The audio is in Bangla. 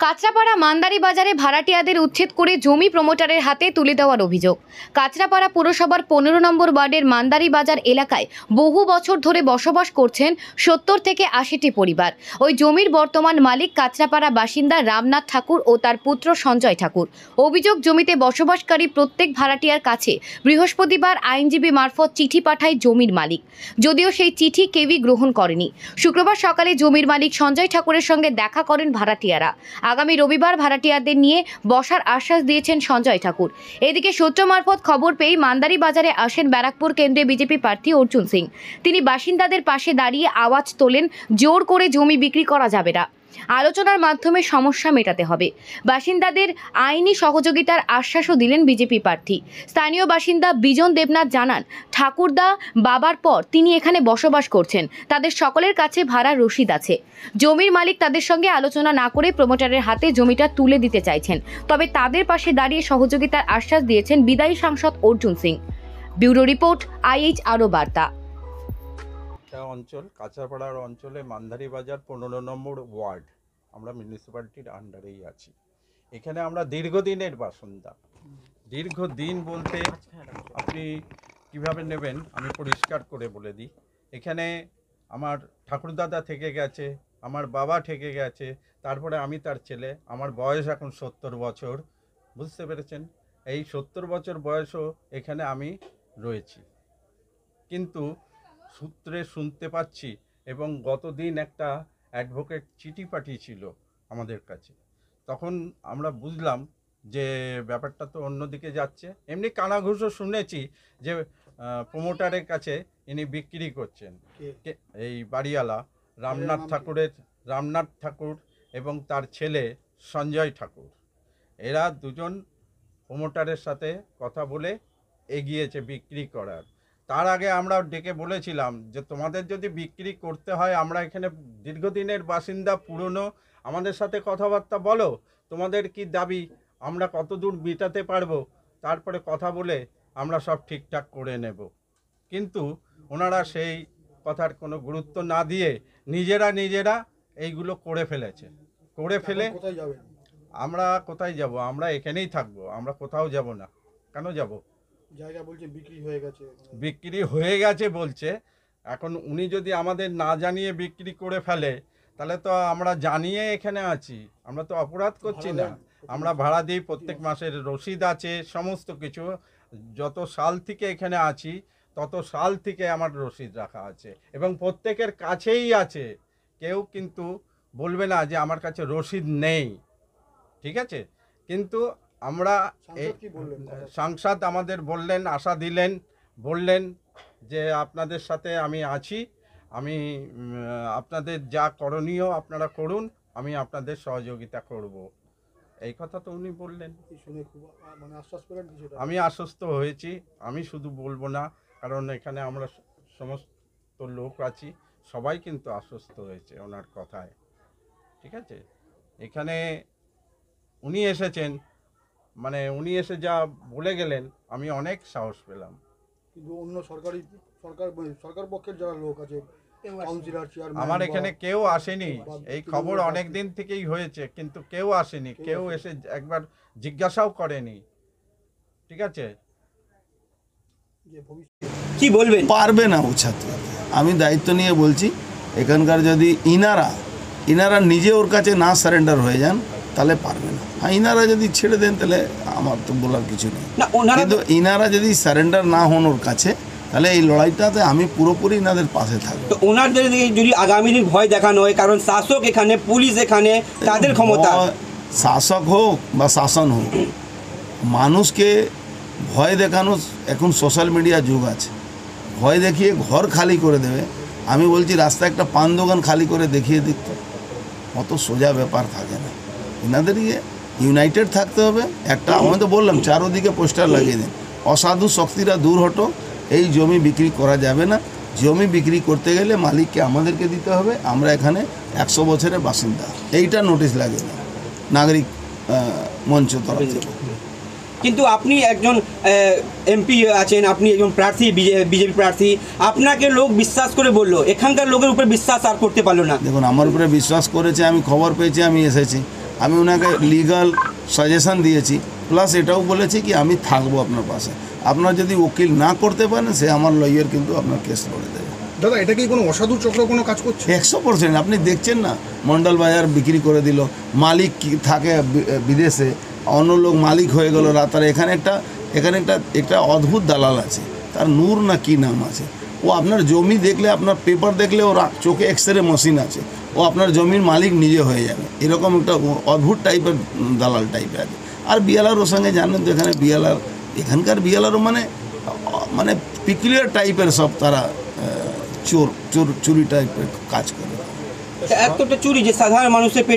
কাঁচরাপাড়া মান্দারি বাজারে ভাড়াটিয়াদের উচ্ছেদ করে জমি প্রমোটারের হাতে তুলে দেওয়ার অভিযোগ। কাঁচরাপাড়া পুরসভার 15 নম্বর ওয়ার্ডের মান্দারি বাজার এলাকায় বহু বছর ধরে বসবাস করছেন 70 থেকে 80টি পরিবার। ওই জমির বর্তমান মালিক কাঁচরাপাড়া বাসিন্দা রামনাথ ঠাকুর ও তার পুত্র সঞ্জয় ঠাকুর। অভিযোগ, জমিতে বসবাসকারী প্রত্যেক ভাড়াটিয়ার কাছে বৃহস্পতিবার আইনজীবী মারফত চিঠি পাঠায় জমির মালিক, যদিও সেই চিঠি কেউই গ্রহণ করেনি। শুক্রবার সকালে জমির মালিক সঞ্জয় ঠাকুরের সঙ্গে দেখা করেন ভাড়াটিয়ারা। আগামী রবিবার ভাড়াটিয়াদের নিয়ে বসার আশ্বাস দিয়েছেন সঞ্জয় ঠাকুর। এদিকে সূত্র মারফত খবর পেয়ে মান্দারি বাজারে আসেন ব্যারাকপুর কেন্দ্রে বিজেপি প্রার্থী অর্জুন সিং। তিনি বাসিন্দাদের পাশে দাঁড়িয়ে আওয়াজ তোলেন, জোর করে জমি বিক্রি করা যাবে না, আলোচনার মাধ্যমে সমস্যা মেটাতে হবে। বাসিন্দাদের আইনি সহযোগিতার আশ্বাসও দিলেন বিজেপি প্রার্থী। স্থানীয় বাসিন্দা বিজন দেবনাথ জানান, ঠাকুরদা বাবার পর তিনি এখানে বসবাস করছেন, তাদের সকলের কাছে ভাড়ার রসিদ আছে। জমির মালিক তাদের সঙ্গে আলোচনা না করে প্রমোটারের হাতে জমিটা তুলে দিতে চাইছেন, তবে তাদের পাশে দাঁড়িয়ে সহযোগিতার আশ্বাস দিয়েছেন বিদায়ী সাংসদ Arjun Singh. Bureau report, IH আরো বার্তা। অঞ্চল কাঁচরাপাড়ার অঞ্চলে মান্দারি বাজার 15 নম্বর ওয়ার্ড, আমরা মিউনিসিপ্যালিটির আন্ডারেই আছি। এখানে আমরা দীর্ঘদিনের বাসিন্দা। দীর্ঘদিন বলতে আপনি কিভাবে নেবেন আমি পরিষ্কার করে বলে দিই। এখানে আমার ঠাকুরদাদা থেকে গেছে, আমার বাবা থেকে গেছে, তারপরে আমি তার ছেলে। আমার বয়স এখন 70 বছর, বুঝতে পেরেছেন? এই 70 বছর বয়সও এখানে আমি রয়েছি। কিন্তু সূত্রে শুনতে পাচ্ছি এবং গতদিন একটা অ্যাডভোকেট চিঠি পাঠিয়েছিল আমাদের কাছে, তখন আমরা বুঝলাম যে ব্যাপারটা তো অন্যদিকে যাচ্ছে। এমনি কানাঘুষো শুনেছি যে প্রমোটারের কাছে ইনি বিক্রি করছেন, এই বাড়িওয়ালা রামনাথ ঠাকুর এবং তার ছেলে সঞ্জয় ঠাকুর। এরা দুজন প্রমোটারের সাথে কথা বলে এগিয়েছে বিক্রি করার। তার আগে আমরা ডেকে বলেছিলাম যে তোমাদের যদি বিক্রি করতে হয়, আমরা এখানে দীর্ঘদিনের বাসিন্দা, পুরনো, আমাদের সাথে কথাবার্তা বলো, তোমাদের কি দাবি, আমরা কত দূর মেটাতে পারবো, তারপরে কথা বলে আমরা সব ঠিকঠাক করে নেব। কিন্তু ওনারা সেই কথার কোনো গুরুত্ব না দিয়ে নিজেরা এইগুলো করে ফেলেছে। করে ফেলে আমরা কোথায় যাব? আমরা এখানেই থাকবো, আমরা কোথাও যাব না। কেন যাব? জায়গা বলছে বিক্রি হয়ে গেছে। বিক্রি হয়ে গেছে বলছে। এখন উনি যদি আমাদের না জানিয়ে বিক্রি করে ফেলে, তাহলে তো আমরা জানিয়ে এখানে আছি, আমরা তো অপরাধ করছি না। আমরা ভাড়া দিই, প্রত্যেক মাসের রসিদ আছে, সমস্ত কিছু। যত সাল থেকে এখানে আছি তত সাল থেকে আমার রসিদ রাখা আছে এবং প্রত্যেকের কাছেই আছে। কেউ কিন্তু বলবে না যে আমার কাছে রসিদ নেই, ঠিক আছে? কিন্তু আমরা সাংসদ আমাদের বললেন, আশা দিলেন, বললেন যে আপনাদের সাথে আমি আছি, আমি আপনাদের যা করণীয় আপনারা করুন, আমি আপনাদের সহযোগিতা করব। এই কথা তো উনি বললেন। আমি আশ্বস্ত হয়েছি। আমি শুধু বলবো না, কারণ এখানে আমরা সমস্ত লোক আছি, সবাই কিন্তু আশ্বস্ত হয়েছে ওনার কথায়, ঠিক আছে? এখানে উনি এসেছেন, মানে উনি এসে যা বলে গেলেন, আমি অনেক সাহস পেলাম। কিন্তু অন্য সরকার পক্ষের যারা লোক আছে, কাউন্সিলর, চেয়ারম্যান, আমার এখানে কেউ আসেনি। এই খবর অনেক দিন থেকেই হয়েছে, কিন্তু কেউ আসেনি, কেউ এসে একবার জিজ্ঞাসাও করেনি, ঠিক আছে? কি বলবেন? পারবে না উঠাতে। আমি দায়িত্ব নিয়ে বলছি, এখানকার যদি ইনারা নিজে ওর কাছে না সারেন্ডার হয়ে যান, তাহলে পারবে না। হ্যাঁ, ইনারা যদি ছেড়ে দেন তাহলে আমার তো বলার কিছু নেই, কিন্তু ইনারা যদি সারেন্ডার না হন ওর কাছে, তাহলে এই লড়াইটাতে আমি পুরোপুরি ইনাদের পাশে থাকবো। তো ওনাদের যদি আগামী দিন ভয় দেখানো হয়, কারণ শাসক এখানে, পুলিশ এখানে, তাদের ক্ষমতা, শাসক হোক বা শাসন হোক, মানুষকে ভয় দেখানো, এখন সোশ্যাল মিডিয়া যুগ আছে, ভয় দেখিয়ে ঘর খালি করে দেবে। আমি বলছি রাস্তায় একটা পান দোকান খালি করে দেখিয়ে দিত, অত সোজা ব্যাপার থাকে না। এনাদের ইউনাইটেড থাকতে হবে। একটা আমি তো বললাম, চারোদিকে পোস্টার লাগিয়ে দিন, অসাধু শক্তিরা দূর হটো, এই জমি বিক্রি করা যাবে না। জমি বিক্রি করতে গেলে মালিককে আমাদেরকে দিতে হবে, আমরা এখানে 100 বছরের বাসিন্দা, এইটা নোটিশ লাগিয়ে দিন নাগরিক মঞ্চ তরফ থেকে। কিন্তু আপনি একজন এমপি আছেন, আপনি একজন প্রার্থী, বিজেপি প্রার্থী, আপনাকে লোক বিশ্বাস করে বললো, এখানকার লোকের উপরে বিশ্বাস আর করতে পারলো না। দেখুন, আমার উপরে বিশ্বাস করেছে, আমি খবর পেয়েছি, আমি এসেছি। আমি ওনাকে লিগাল সাজেশন দিয়েছি, প্লাস এটাও বলেছি কি আমি থাকবো আপনার পাশে। আপনার যদি উকিল না করতে পারেন, সে আমার লয়ার কিন্তু আপনার কেস লড়ে দেবে। দাদা, এটা কি কোনো অসাধু চক্র কোনো কাজ করছে? 100%। আপনি দেখছেন না, মন্ডল বাজার বিক্রি করে দিল, মালিক থাকে বিদেশে, অন্য লোক মালিক হয়ে গেল রাতারে। এখানে একটা অদ্ভুত দালাল আছে, তার নূর না কি নাম আছে। ও আপনার জমি দেখলে, আপনার পেপার দেখলে ওর চোখে এক্সরে মেশিন আছে, ও আপনার জমির মালিক নিজে হয়ে যাবে। এরকম একটা অদ্ভুত টাইপের দালাল টাইপের আছে। আর বিয়ালার ওর সঙ্গে জানেন তো, এখানকার বিয়ালারও মানে পিকুলিয়ার টাইপের সব তারা চুরি টাইপের কাজ করে। এতটা চুরি যে সাধারণ মানুষের পেট